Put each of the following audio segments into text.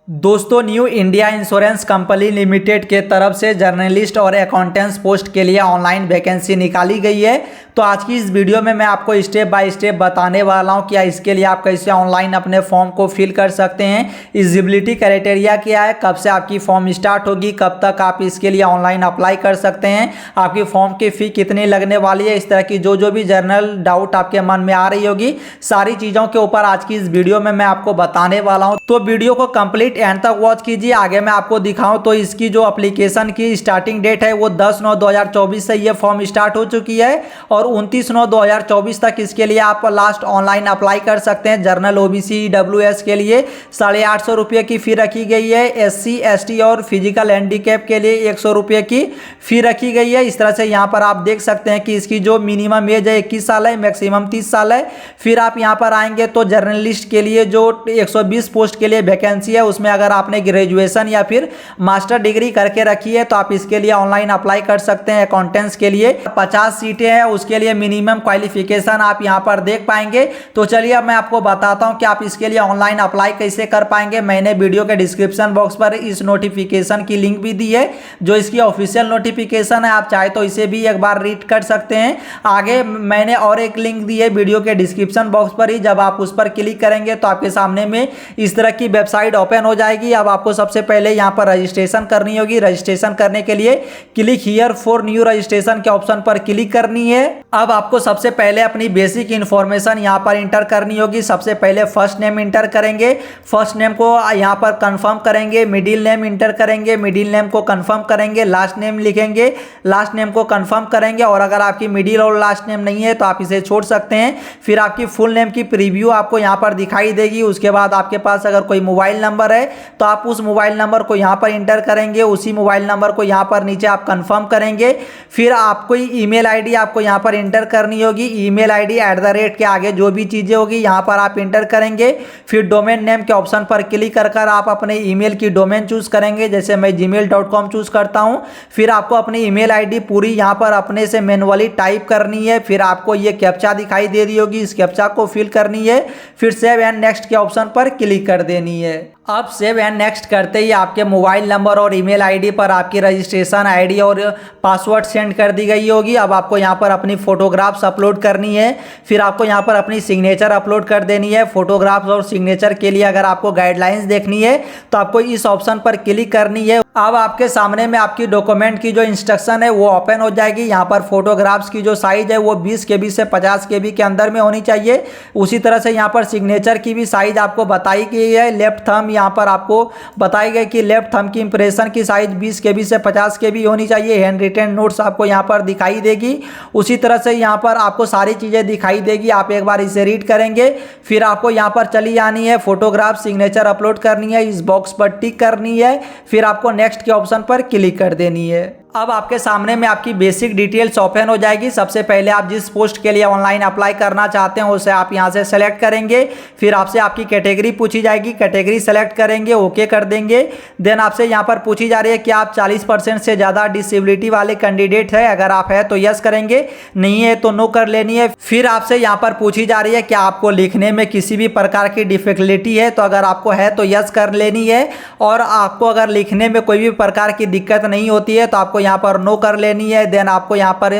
दोस्तों, new India insurance company limited के तरफ से जर्नलिस्ट और अकाउंटेंट्स पोस्ट के लिए ऑनलाइन वैकेंसी निकाली गई है। तो आज की इस वीडियो में मैं आपको स्टेप बाय स्टेप बताने वाला हूं कि इसके लिए आप कैसे ऑनलाइन अपने फॉर्म को फिल कर सकते हैं, एलिजिबिलिटी क्राइटेरिया क्या है, कब से आपकी फॉर्म स्टार्ट होगी, कब तक आप इसके लिए ऑनलाइन अप्लाई कर सकते हैं, आपकी फॉर्म की फ़ी कितनी लगने वाली है, इस तरह की जो भी जर्नल डाउट आपके मन में आ रही होगी, सारी चीज़ों के ऊपर आज की इस वीडियो में मैं आपको बताने वाला हूँ। तो वीडियो को कंप्लीट एंड तक वॉच कीजिए। आगे मैं आपको दिखाऊं तो इसकी जो एप्लीकेशन की स्टार्टिंग डेट है वो 10/9/2024 से ये फॉर्म स्टार्ट हो चुकी है और 29/9/2024 तक इसके लिए आप लास्ट ऑनलाइन अप्लाई कर सकते हैं। जर्नल ओबीसी ईडब्ल्यूएस के लिए 850 रुपये की फ़ी रखी गई है। SC ST और फिजिकल हैंडीकैप के लिए 100 रुपये की फ़ी रखी गई है। इस तरह से यहाँ पर आप देख सकते हैं कि इसकी जो मिनिमम एज है 21 साल है, मैक्सिमम 30 साल है। फिर आप यहाँ पर आएंगे तो जर्नलिस्ट के लिए जो 120 पोस्ट के लिए वैकेंसी है उसमें अगर आपने ग्रेजुएशन या फिर मास्टर डिग्री करके रखी है तो आप इसके लिए ऑनलाइन अप्लाई कर सकते हैं। अकाउंटेंट्स के लिए 50 सीटें हैं, उसके लिए मिनिमम क्वालिफिकेशन आप यहां पर देख पाएंगे। तो चलिए अब मैं आपको बताता हूं कि आप इसके लिए ऑनलाइन अप्लाई कैसे कर पाएंगे। मैंने वीडियो के डिस्क्रिप्शन बॉक्स पर इस नोटिफिकेशन की लिंक भी दी है, जो इसकी ऑफिशियल नोटिफिकेशन है। आप चाहे तो इसे भी एक बार रीड कर सकते हैं। आगे मैंने और एक लिंक दी है वीडियो के डिस्क्रिप्शन बॉक्स पर ही, जब आप उस पर क्लिक करेंगे तो आपके सामने में इस तरह की वेबसाइट ओपन हो जाएगी। अब आपको सबसे पहले यहाँ पर रजिस्ट्रेशन करनी होगी। रजिस्ट्रेशन करने के लिए click here for new registration के ऑप्शन पर क्लिक करनी है। अब आपको सबसे पहले अपनी बेसिक इंफॉर्मेशन यहाँ पर इंटर करनी होगी। सबसे पहले फर्स्ट नेम इंटर करेंगे, फर्स्ट नेम को यहाँ पर कंफर्म करेंगे, मिडिल नेम इंटर करेंगे, मिडिल नेम को कंफर्म करेंगे, लास्ट नेम लिखेंगे, लास्ट नेम को कंफर्म करेंगे। और अगर आपकी मिडिल और लास्ट नेम नहीं है तो आप इसे छोड़ सकते हैं। फिर आपकी फुल नेम की प्रीव्यू आपको यहाँ पर दिखाई देगी। उसके बाद आपके पास अगर कोई मोबाइल नंबर है तो आप उस मोबाइल नंबर को यहाँ पर इंटर करेंगे। उसी मोबाइल नंबर को यहाँ पर नीचे आप कंफर्म करेंगे। फिर आपको ईमेल आईडी आपको यहाँ पर इंटर करनी होगी। ईमेल आईडी @ के आगे जो भी चीज़ें होगी यहाँ पर आप इंटर करेंगे। फिर डोमेन नेम के ऑप्शन पर क्लिक कर आप अपने ईमेल की डोमेन चूज करेंगे। जैसे मैं gmail.com चूज करता हूँ। फिर आपको अपनी ईमेल आईडी पूरी यहाँ पर अपने से मैनुअली टाइप करनी है। फिर आपको ये कैप्चा दिखाई दे रही होगी, इस कैप्चा को फिल करनी है। फिर सेव एंड नेक्स्ट के ऑप्शन पर क्लिक कर देनी है। अब सेव एंड नेक्स्ट करते ही आपके मोबाइल नंबर और ईमेल आईडी पर आपकी रजिस्ट्रेशन आईडी और पासवर्ड सेंड कर दी गई होगी। अब आपको यहाँ पर अपनी फोटोग्राफ्स अपलोड करनी है। फिर आपको यहाँ पर अपनी सिग्नेचर अपलोड कर देनी है। फोटोग्राफ्स और सिग्नेचर के लिए अगर आपको गाइडलाइंस देखनी है तो आपको इस ऑप्शन पर क्लिक करनी है। अब आपके सामने में आपकी डॉक्यूमेंट की जो इंस्ट्रक्शन है वो ओपन हो जाएगी। यहाँ पर फोटोग्राफ्स की जो साइज है वो 20 KB से 50 KB के अंदर में होनी चाहिए। उसी तरह से यहाँ पर सिग्नेचर की भी साइज आपको बताई गई है। लेफ्ट थंब यहाँ पर आपको बताई गई कि लेफ्ट थंब की इंप्रेशन की साइज 20 KB से 50 KB होनी चाहिए। हैंड रिटन नोट्स आपको यहाँ पर दिखाई देगी। उसी तरह से यहाँ पर आपको सारी चीज़ें दिखाई देगी। आप एक बार इसे रीड करेंगे। फिर आपको यहाँ पर चली आनी है, फोटोग्राफ सिग्नेचर अपलोड करनी है, इस बॉक्स पर टिक करनी है। फिर आपको नेक्स्ट के ऑप्शन पर क्लिक कर देनी है। अब आपके सामने में आपकी बेसिक डिटेल्स ओपन हो जाएगी। सबसे पहले आप जिस पोस्ट के लिए ऑनलाइन अप्लाई करना चाहते हैं उसे आप यहां से सेलेक्ट करेंगे। फिर आपसे आपकी कैटेगरी पूछी जाएगी, कैटेगरी सेलेक्ट करेंगे, ओके कर देंगे। देन आपसे यहां पर पूछी जा रही है कि आप 40% से ज़्यादा डिसेबिलिटी वाले कैंडिडेट है। अगर आप है तो यस करेंगे, नहीं है तो नो कर लेनी है। फिर आपसे यहाँ पर पूछी जा रही है कि आपको लिखने में किसी भी प्रकार की डिफिकल्टी है, तो अगर आपको है तो यस कर लेनी है। और आपको अगर लिखने में कोई भी प्रकार की दिक्कत नहीं होती है तो आपको यहाँ पर नो कर लेनी है। देन आपको यहाँ पर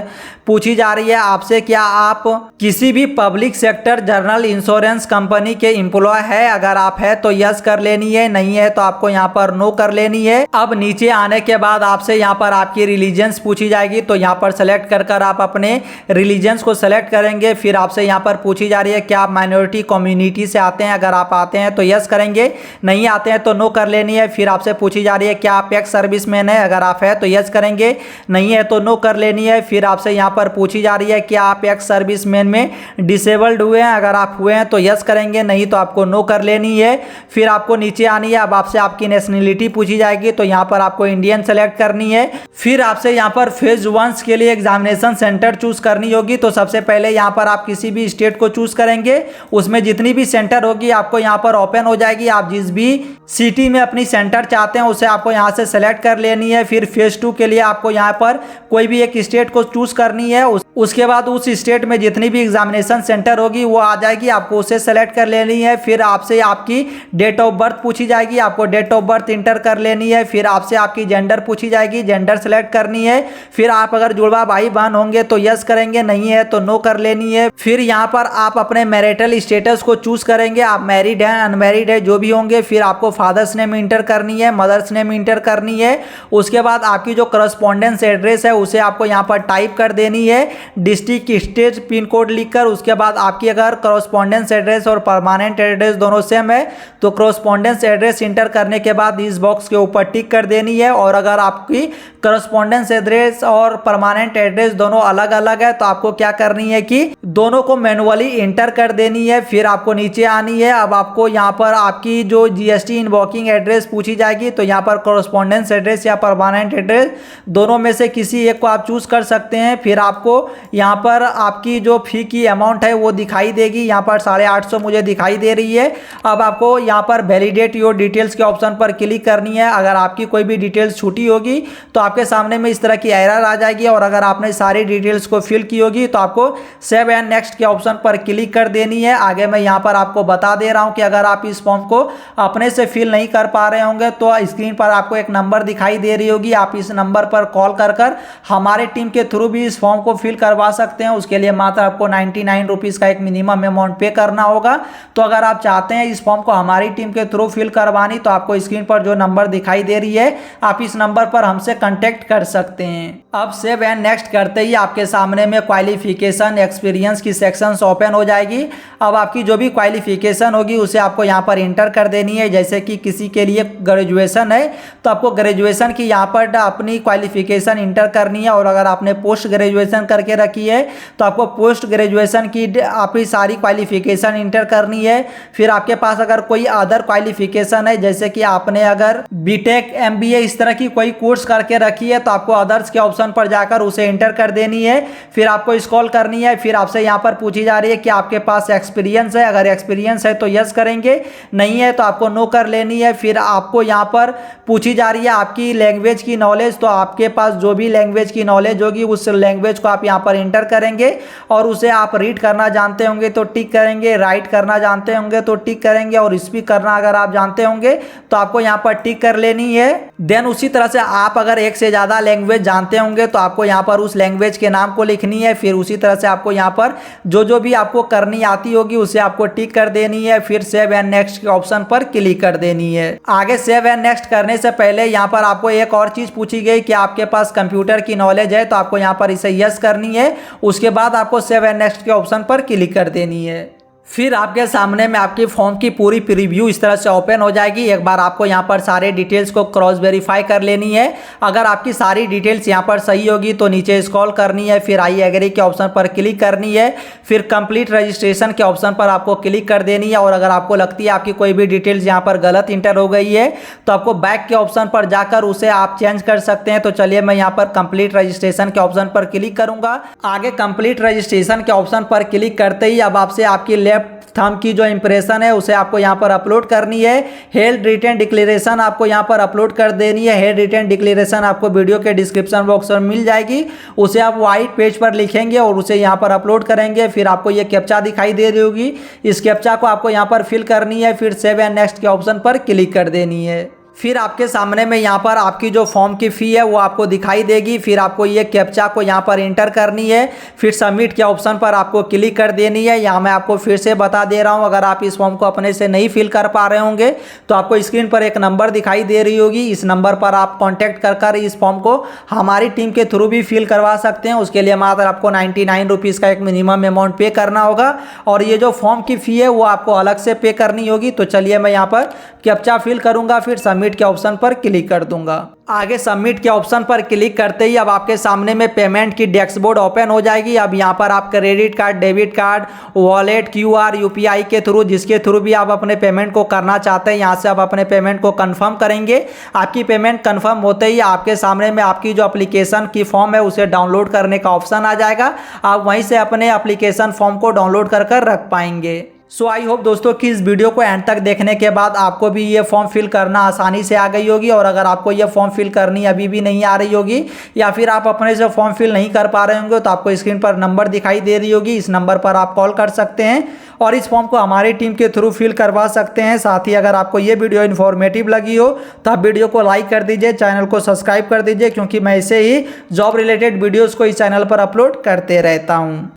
पूछी जा रही है आपसे क्या आप किसी भी public sector journal insurance company के एम्प्लॉय है। अगर आप है तो यस कर लेनी है, नहीं है तो आपको यहाँ पर नो कर लेनी है। अब नीचे आने के बाद आपसे यहाँ पर आपकी रिलीजन्स पूछी जाएगी, तो यहाँ पर सेलेक्ट कर आप अपने रिलीजन्स को सेलेक्ट करेंगे। फिर आपसे यहाँ पर पूछी जा रही है कि आप माइनॉरिटी कम्युनिटी से आते हैं। अगर आप आते हैं तो यस करेंगे, नहीं आते हैं तो नो कर लेनी है। फिर आपसे पूछी जा रही है क्या आप एक्स सर्विसमैन है। अगर आप है तो यस करेंगे, नहीं है तो नो कर लेनी है। फिर आपसे यहाँ पर पूछी जा रही है कि आप एक्स सर्विसमैन में डिसेबल्ड हुए हैं। अगर आप हुए हैं तो यस करेंगे, नहीं तो आपको नो कर लेनी है। फिर आपको नीचे आनी है। अब आपसे आपकी नेशनलिटी पूछी जाएगी, तो यहाँ पर आपको इंडियन सेलेक्ट करनी है। फिर आपसे यहाँ पर फेज 1 के लिए एग्जामिनेशन सेंटर चूज करनी होगी। तो सबसे पहले यहाँ पर आप किसी भी स्टेट को चूज करेंगे, उसमें जितनी भी सेंटर होगी आपको यहाँ पर ओपन हो जाएगी। आप जिस भी सिटी में अपनी सेंटर चाहते हैं उसे आपको यहाँ से सेलेक्ट कर लेनी है। फिर फेज 2 के लिए लिए आपको यहाँ पर कोई भी एक स्टेट को चूज करनी है। उसके बाद उस स्टेट में जितनी भी एग्जामिनेशन सेंटर होगी वो आ जाएगी, आपको उसे सेलेक्ट कर लेनी है। फिर आपसे आपकी डेट ऑफ बर्थ पूछी जाएगी, आपको डेट ऑफ बर्थ इंटर कर लेनी है। फिर आपसे आपकी जेंडर पूछी जाएगी, जेंडर सेलेक्ट करनी है। फिर आप अगर जुड़वा भाई बहन होंगे तो यस करेंगे, नहीं है तो नो कर लेनी है। फिर यहाँ पर आप अपने मैरिटल स्टेटस को चूज करेंगे, आप मैरिड हैं अनमैरिड है जो भी होंगे। फिर आपको फादर्स नेम इंटर करनी है, मदर्स नेम इंटर करनी है। उसके बाद आपकी जो करस्पॉन्डेंस एड्रेस है उसे आपको यहाँ पर टाइप कर देनी है, डिस्ट्रिक्ट स्टेट पिन कोड लिखकर। उसके बाद आपकी अगर करस्पॉन्डेंस एड्रेस और परमानेंट एड्रेस दोनों सेम है तो करस्पॉन्डेंस एड्रेस इंटर करने के बाद इस बॉक्स के ऊपर टिक कर देनी है। और अगर आपकी करस्पॉन्डेंस एड्रेस और परमानेंट एड्रेस दोनों अलग अलग है तो आपको क्या करनी है कि दोनों को मैनुअली इंटर कर देनी है। फिर आपको नीचे आनी है। अब आपको यहाँ पर आपकी जो जीएसटी इनवॉकिंग एड्रेस पूछी जाएगी तो यहाँ पर करस्पॉन्डेंस एड्रेस या परमानेंट एड्रेस दोनों में से किसी एक को आप चूज कर सकते हैं। फिर आपको यहाँ पर आपकी जो फी की अमाउंट है वो दिखाई देगी, यहाँ पर 850 मुझे दिखाई दे रही है। अब आपको यहाँ पर वैलिडेट योर डिटेल्स के ऑप्शन पर क्लिक करनी है। अगर आपकी कोई भी डिटेल्स छूटी होगी तो आपके सामने में इस तरह की एरर आ जाएगी, और अगर आपने सारी डिटेल्स को फिल की होगी तो आपको सेव एंड नेक्स्ट के ऑप्शन पर क्लिक कर देनी है। आगे मैं यहाँ पर आपको बता दे रहा हूँ कि अगर आप इस फॉर्म को अपने से फिल नहीं कर पा रहे होंगे तो स्क्रीन पर आपको एक नंबर दिखाई दे रही होगी, आप इस नंबर पर कॉल कर हमारे टीम के थ्रू भी इस फॉर्म को फिल करवा सकते हैं। उसके लिए मात्र आपको 99 रुपीज़ का एक मिनिमम अमाउंट पे करना होगा। तो अगर आप चाहते हैं इस फॉर्म को हमारी टीम के थ्रू फिल करवानी तो आपको स्क्रीन पर जो नंबर दिखाई दे रही है आप इस नंबर पर हमसे कांटेक्ट कर सकते हैं। अब सेव एंड नेक्स्ट करते ही आपके सामने में क्वालिफिकेशन एक्सपीरियंस की सेक्शंस ओपन हो जाएगी। अब आपकी जो भी क्वालिफिकेशन होगी उसे आपको यहाँ पर इंटर कर देनी है। जैसे कि किसी के लिए ग्रेजुएशन है तो आपको ग्रेजुएशन की यहाँ पर अपनी क्वालिफिकेशन इंटर करनी है, और अगर आपने पोस्ट ग्रेजुएशन करके रखी है तो आपको पोस्ट ग्रेजुएशन की आपकी सारी क्वालिफिकेशन इंटर करनी है। फिर आपके पास अगर कोई अदर क्वालिफिकेशन है, जैसे कि आपने अगर बीटेक एमबीए इस तरह की कोई कोर्स करके रखी है तो आपको अदर्स के ऑप्शन पर जाकर उसे इंटर कर देनी है। फिर आपको स्क्रॉल करनी है। फिर आपसे यहाँ पर पूछी जा रही है कि आपके पास एक्सपीरियंस है, अगर एक्सपीरियंस है तो यस करेंगे, नहीं है तो आपको नो कर लेनी है। फिर आपको यहाँ पर पूछी जा रही है आपकी लैंग्वेज की नॉलेज, तो आपके पास जो भी लैंग्वेज की नॉलेज होगी उस लैंग्वेज को आप यहाँ पर इंटर करेंगे, और उसे आप रीड करना जानते होंगे तो टिक करेंगे, राइट करना जानते होंगे तो टिक करेंगे, और स्पीक करना अगर आप जानते होंगे तो आपको यहाँ पर टिक कर लेनी है। देन उसी तरह से आप अगर एक से ज़्यादा लैंग्वेज जानते होंगे तो आपको यहाँ पर उस लैंग्वेज के नाम को लिखनी है। फिर उसी तरह से आपको यहाँ पर जो भी आपको करनी आती होगी उसे आपको टिक कर देनी है। फिर सेव एंड नेक्स्ट के ऑप्शन पर क्लिक कर देनी है। आगे सेव एंड नेक्स्ट करने से पहले यहाँ पर आपको एक और चीज पूछी गई कि आपके पास कंप्यूटर की नॉलेज है, तो आपको यहाँ पर इसे यस करनी है। उसके बाद आपको सेव एंड नेक्स्ट के ऑप्शन पर क्लिक कर देनी है। फिर आपके सामने में आपकी फॉर्म की पूरी प्रीव्यू इस तरह से ओपन हो जाएगी। एक बार आपको यहाँ पर सारे डिटेल्स को क्रॉस वेरीफाई कर लेनी है। अगर आपकी सारी डिटेल्स यहाँ पर सही होगी तो नीचे स्क्रॉल करनी है, फिर आई एग्री के ऑप्शन पर क्लिक करनी है, फिर कंप्लीट रजिस्ट्रेशन के ऑप्शन पर आपको क्लिक कर देनी है। और अगर आपको लगती है आपकी कोई भी डिटेल्स यहाँ पर गलत इंटर हो गई है तो आपको बैक के ऑप्शन पर जाकर उसे आप चेंज कर सकते हैं। तो चलिए मैं यहाँ पर कंप्लीट रजिस्ट्रेशन के ऑप्शन पर क्लिक करूंगा। आगे कंप्लीट रजिस्ट्रेशन के ऑप्शन पर क्लिक करते ही अब आपसे आपकी लेफ्ट थंब की जो इंप्रेशन है उसे आपको यहाँ पर अपलोड करनी है। हेल्थ रिटर्न डिक्लेरेशन आपको यहाँ पर अपलोड कर देनी है। हेल्थ रिटर्न डिक्लेरेशन आपको वीडियो के डिस्क्रिप्शन बॉक्स में मिल जाएगी, उसे आप व्हाइट पेज पर लिखेंगे और उसे यहाँ पर अपलोड करेंगे। फिर आपको ये कैप्चा दिखाई दे रही होगी, इस कैप्चा को आपको यहाँ पर फिल करनी है। फिर सेव एंड नेक्स्ट के ऑप्शन पर क्लिक कर देनी है। फिर आपके सामने में यहाँ पर आपकी जो फॉर्म की फ़ी है वो आपको दिखाई देगी। फिर आपको ये कैप्चा को यहाँ पर इंटर करनी है। फिर सबमिट के ऑप्शन पर आपको क्लिक कर देनी है। यहाँ मैं आपको फिर से बता दे रहा हूँ, अगर आप इस फॉर्म को अपने से नहीं फिल कर पा रहे होंगे तो आपको स्क्रीन पर एक नंबर दिखाई दे रही होगी, इस नंबर पर आप कॉन्टैक्ट कर इस फॉर्म को हमारी टीम के थ्रू भी फिल करवा सकते हैं। उसके लिए मात्र आपको 99 रुपीज़ का एक मिनिमम अमाउंट पे करना होगा, और ये जो फॉर्म की फ़ी है वो आपको अलग से पे करनी होगी। तो चलिए मैं यहाँ पर कैप्चा फिल करूँगा, फिर सबमिट के ऑप्शन पर क्लिक कर दूंगा। आगे सबमिट के ऑप्शन पर क्लिक करते ही अब आपके सामने में पेमेंट की डैशबोर्ड ओपन हो जाएगी। अब यहाँ पर आप credit card, debit card, wallet, QR, UPI के थ्रू, जिसके थ्रू भी आप अपने पेमेंट को करना चाहते हैं, यहाँ से आप अपने पेमेंट को कंफर्म करेंगे। आपकी पेमेंट कंफर्म होते ही आपके सामने में आपकी जो एप्लीकेशन की फॉर्म है उसे डाउनलोड करने का ऑप्शन आ जाएगा। आप वहीं से अपने एप्लीकेशन फॉर्म को डाउनलोड कर रख पाएंगे। सो आई होप दोस्तों कि इस वीडियो को एंड तक देखने के बाद आपको भी ये फॉर्म फिल करना आसानी से आ गई होगी। और अगर आपको ये फॉर्म फिल करनी अभी भी नहीं आ रही होगी या फिर आप अपने से फॉर्म फिल नहीं कर पा रहे होंगे तो आपको स्क्रीन पर नंबर दिखाई दे रही होगी, इस नंबर पर आप कॉल कर सकते हैं और इस फॉर्म को हमारी टीम के थ्रू फिल करवा सकते हैं। साथ ही अगर आपको ये वीडियो इन्फॉर्मेटिव लगी हो तो आप वीडियो को लाइक कर दीजिए, चैनल को सब्सक्राइब कर दीजिए, क्योंकि मैं ऐसे ही जॉब रिलेटेड वीडियोज़ को इस चैनल पर अपलोड करते रहता हूँ।